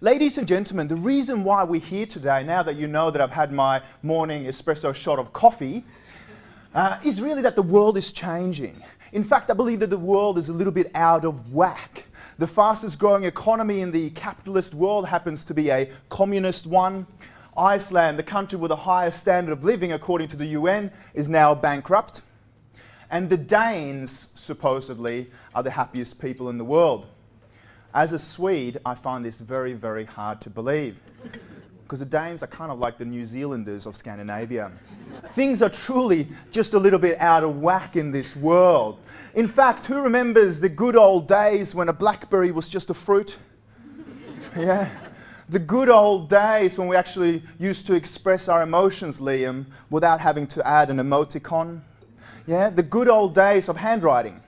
Ladies and gentlemen, the reason why we're here today, now that you know that I've had my morning espresso shot of coffee, is really that the world is changing. In fact, I believe that the world is a little bit out of whack. The fastest growing economy in the capitalist world happens to be a communist one. Iceland, the country with the highest standard of living according to the UN, is now bankrupt. And the Danes, supposedly, are the happiest people in the world. As a Swede, I find this very, very hard to believe. Because the Danes are kind of like the New Zealanders of Scandinavia. Things are truly just a little bit out of whack in this world. In fact, who remembers the good old days when a blackberry was just a fruit? Yeah. The good old days when we actually used to express our emotions, Liam, without having to add an emoticon. Yeah. The good old days of handwriting,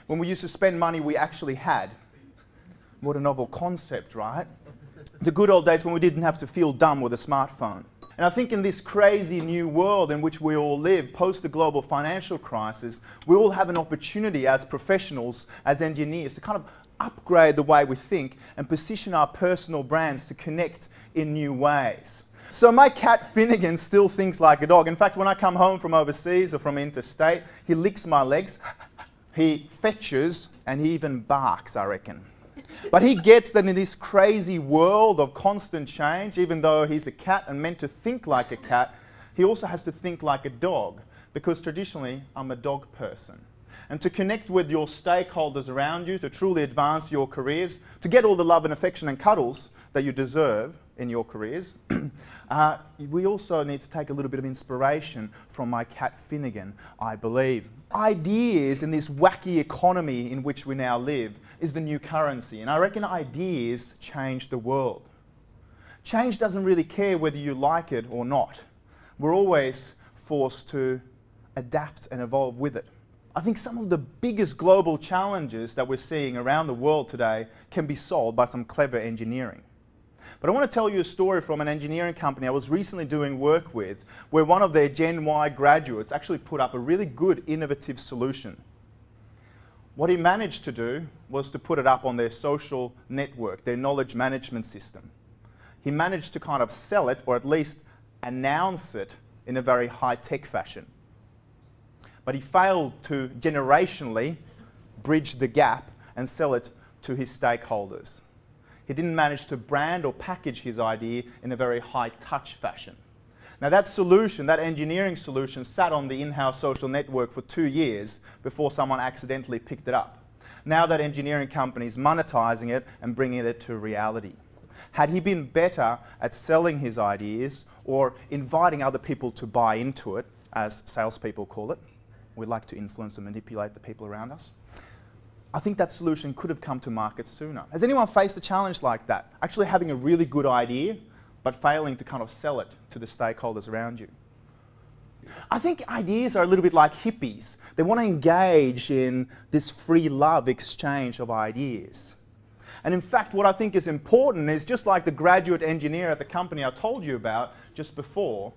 when we used to spend money we actually had. What a novel concept, right? The good old days when we didn't have to feel dumb with a smartphone. And I think in this crazy new world in which we all live, post the global financial crisis, we all have an opportunity as professionals, as engineers, to kind of upgrade the way we think and position our personal brands to connect in new ways. So my cat Finnegan still thinks like a dog. In fact, when I come home from overseas or from interstate, he licks my legs, he fetches, and he even barks, I reckon. But he gets that in this crazy world of constant change, even though he's a cat and meant to think like a cat, he also has to think like a dog, because traditionally I'm a dog person. And to connect with your stakeholders around you, to truly advance your careers, to get all the love and affection and cuddles that you deserve in your careers, we also need to take a little bit of inspiration from my cat Finnegan, I believe. Ideas in this wacky economy in which we now live is the new currency, and I reckon ideas change the world. Change doesn't really care whether you like it or not. We're always forced to adapt and evolve with it. I think some of the biggest global challenges that we're seeing around the world today can be solved by some clever engineering. But I want to tell you a story from an engineering company I was recently doing work with, where one of their Gen Y graduates actually put up a really good, innovative solution. What he managed to do was to put it up on their social network, their knowledge management system. He managed to kind of sell it, or at least announce it, in a very high-tech fashion. But he failed to generationally bridge the gap and sell it to his stakeholders. He didn't manage to brand or package his idea in a very high-touch fashion. Now that solution, that engineering solution, sat on the in-house social network for 2 years before someone accidentally picked it up. Now that engineering company is monetizing it and bringing it to reality. Had he been better at selling his ideas or inviting other people to buy into it, as salespeople call it, we like to influence and manipulate the people around us, I think that solution could have come to market sooner. Has anyone faced a challenge like that? Actually having a really good idea, but failing to kind of sell it to the stakeholders around you. I think ideas are a little bit like hippies. They want to engage in this free love exchange of ideas. And in fact, what I think is important is, just like the graduate engineer at the company I told you about just before,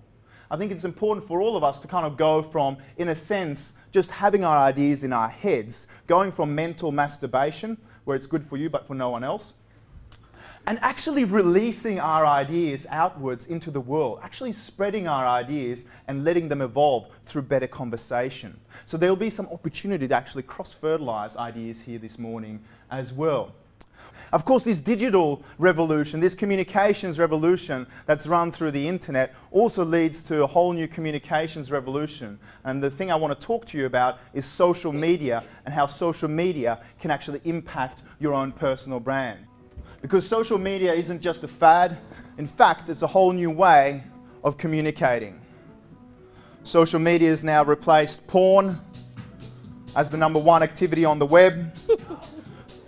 I think it's important for all of us to kind of go from, in a sense, just having our ideas in our heads, going from mental masturbation, where it's good for you but for no one else, and actually releasing our ideas outwards into the world, actually spreading our ideas and letting them evolve through better conversation. So there will be some opportunity to actually cross-fertilize ideas here this morning as well. Of course, this digital revolution, this communications revolution that's run through the internet also leads to a whole new communications revolution. And the thing I want to talk to you about is social media and how social media can actually impact your own personal brand. Because social media isn't just a fad. In fact, it's a whole new way of communicating. Social media has now replaced porn as the #1 activity on the web,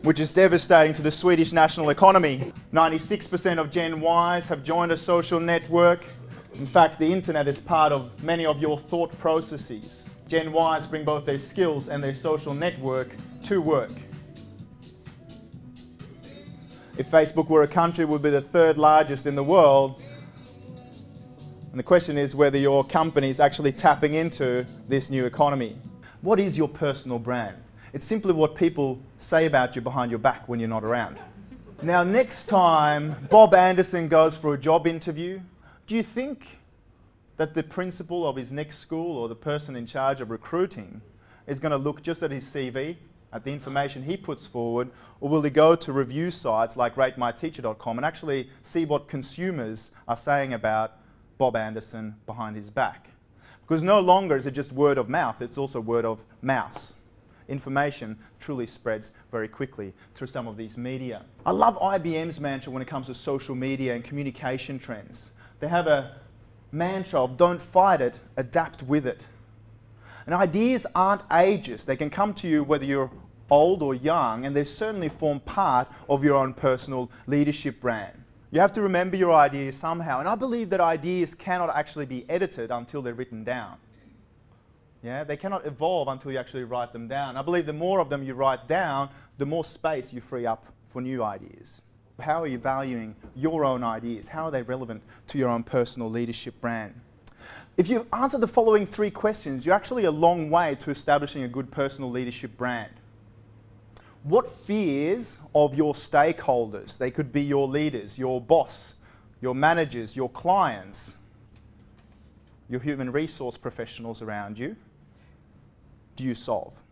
which is devastating to the Swedish national economy. 96% of Gen Ys have joined a social network. In fact, the internet is part of many of your thought processes. Gen Ys bring both their skills and their social network to work. If Facebook were a country, it would be the 3rd largest in the world. And the question is whether your company is actually tapping into this new economy. What is your personal brand? It's simply what people say about you behind your back when you're not around. Now, next time Bob Anderson goes for a job interview, do you think that the principal of his next school or the person in charge of recruiting is going to look just at his CV, at the information he puts forward, or will he go to review sites like ratemyteacher.com and actually see what consumers are saying about Bob Anderson behind his back? Because no longer is it just word of mouth, it's also word of mouse. Information truly spreads very quickly through some of these media. I love IBM's mantra when it comes to social media and communication trends. They have a mantra of don't fight it, adapt with it. And ideas aren't ageist. They can come to you whether you're old or young, and they certainly form part of your own personal leadership brand. You have to remember your ideas somehow, and I believe that ideas cannot actually be edited until they're written down. Yeah, they cannot evolve until you actually write them down. I believe the more of them you write down, the more space you free up for new ideas. How are you valuing your own ideas? How are they relevant to your own personal leadership brand? If you answer the following 3 questions, you're actually a long way to establishing a good personal leadership brand. What fears of your stakeholders, they could be your leaders, your boss, your managers, your clients, your human resource professionals around you, do you solve?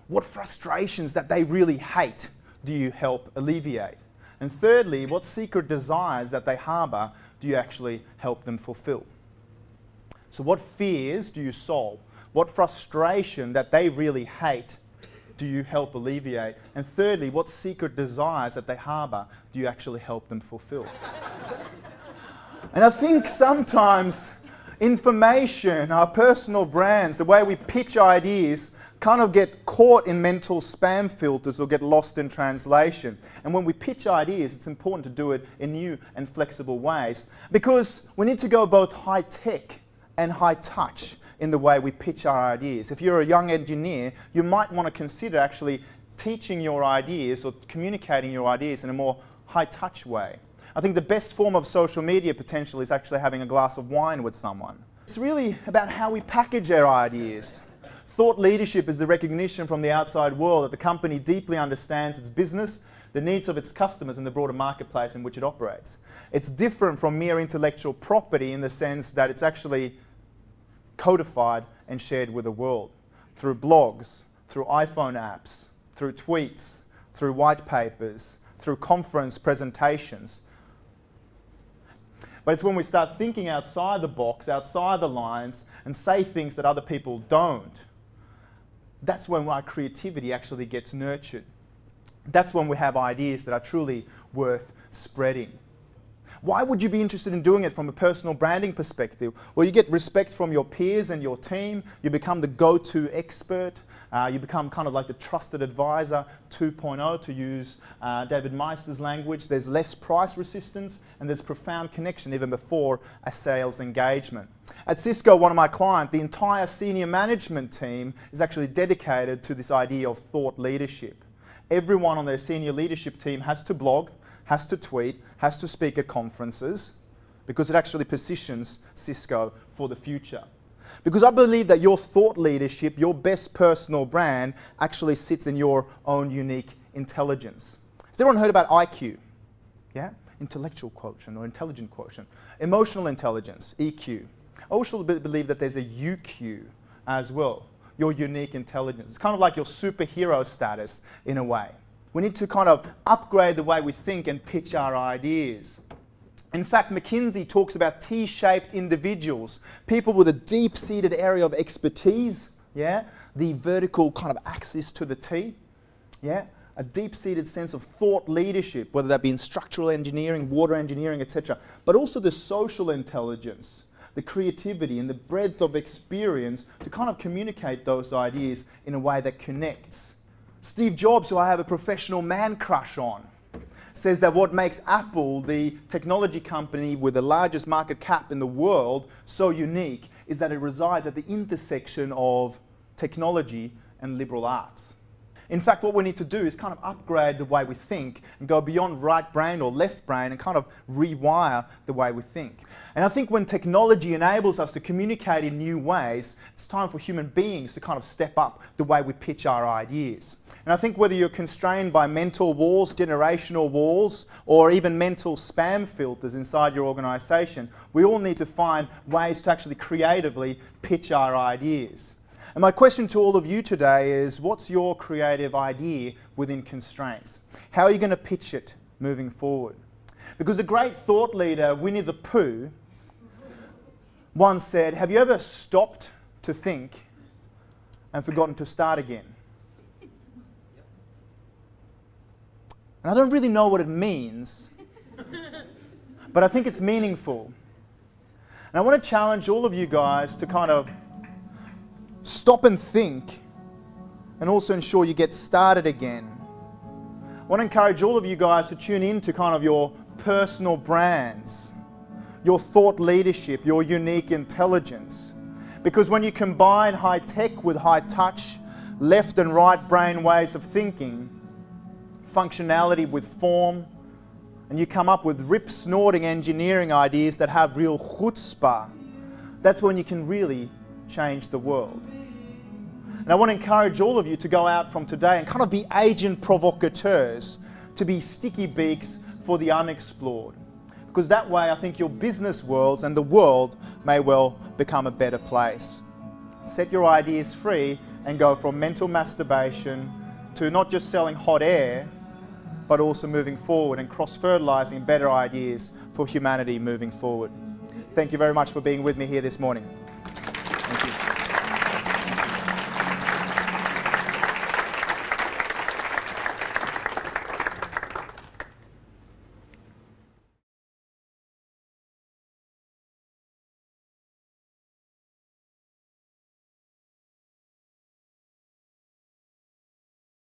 What frustrations that they really hate do you help alleviate? And thirdly, what secret desires that they harbour do you actually help them fulfill? So what fears do you solve? What frustration that they really hate do you help alleviate? And thirdly, what secret desires that they harbour do you actually help them fulfill? And I think sometimes information, our personal brands, the way we pitch ideas kind of get caught in mental spam filters or get lost in translation. And when we pitch ideas, it's important to do it in new and flexible ways, because we need to go both high tech and high touch in the way we pitch our ideas. If you're a young engineer, you might want to consider actually teaching your ideas or communicating your ideas in a more high touch way. I think the best form of social media potential is actually having a glass of wine with someone. It's really about how we package our ideas. Thought leadership is the recognition from the outside world that the company deeply understands its business, the needs of its customers, and the broader marketplace in which it operates. It's different from mere intellectual property in the sense that it's actually codified and shared with the world through blogs, through iPhone apps, through tweets, through white papers, through conference presentations. But it's when we start thinking outside the box, outside the lines, and say things that other people don't, that's when our creativity actually gets nurtured. That's when we have ideas that are truly worth spreading. Why would you be interested in doing it from a personal branding perspective? Well, you get respect from your peers and your team. You become the go-to expert. You become kind of like the trusted advisor 2.0, to use David Meister's language. There's less price resistance and there's profound connection even before a sales engagement. At Cisco, one of my clients, the entire senior management team is actually dedicated to this idea of thought leadership. Everyone on their senior leadership team has to blog, has to tweet, has to speak at conferences, because it actually positions Cisco for the future. Because I believe that your thought leadership, your best personal brand, actually sits in your own unique intelligence. Has everyone heard about IQ? Yeah? Intellectual quotient or intelligent quotient. Emotional intelligence, EQ. I also believe that there's a UQ as well, your unique intelligence. It's kind of like your superhero status in a way. We need to kind of upgrade the way we think and pitch our ideas. In fact, McKinsey talks about T-shaped individuals, people with a deep-seated area of expertise, yeah, the vertical kind of axis to the T, yeah, a deep-seated sense of thought leadership, whether that be in structural engineering, water engineering, etc., but also the social intelligence, the creativity and the breadth of experience to kind of communicate those ideas in a way that connects. Steve Jobs, who I have a professional man crush on, says that what makes Apple, the technology company with the largest market cap in the world, so unique is that it resides at the intersection of technology and liberal arts. In fact, what we need to do is kind of upgrade the way we think and go beyond right brain or left brain and kind of rewire the way we think. And I think when technology enables us to communicate in new ways, it's time for human beings to kind of step up the way we pitch our ideas. And I think whether you're constrained by mental walls, generational walls, or even mental spam filters inside your organisation, we all need to find ways to actually creatively pitch our ideas. And my question to all of you today is, what's your creative idea within constraints? How are you going to pitch it moving forward? Because the great thought leader, Winnie the Pooh, once said, have you ever stopped to think and forgotten to start again? And I don't really know what it means, but I think it's meaningful. And I want to challenge all of you guys to kind of stop and think, and also ensure you get started again. I want to encourage all of you guys to tune in to kind of your personal brands, your thought leadership, your unique intelligence. Because when you combine high tech with high touch, left and right brain ways of thinking, functionality with form, and you come up with rip-snorting engineering ideas that have real chutzpah, that's when you can really change the world. And I want to encourage all of you to go out from today and kind of be agent provocateurs, to be sticky beaks for the unexplored. Because that way I think your business worlds and the world may well become a better place. Set your ideas free and go from mental masturbation to not just selling hot air, but also moving forward and cross-fertilizing better ideas for humanity moving forward. Thank you very much for being with me here this morning.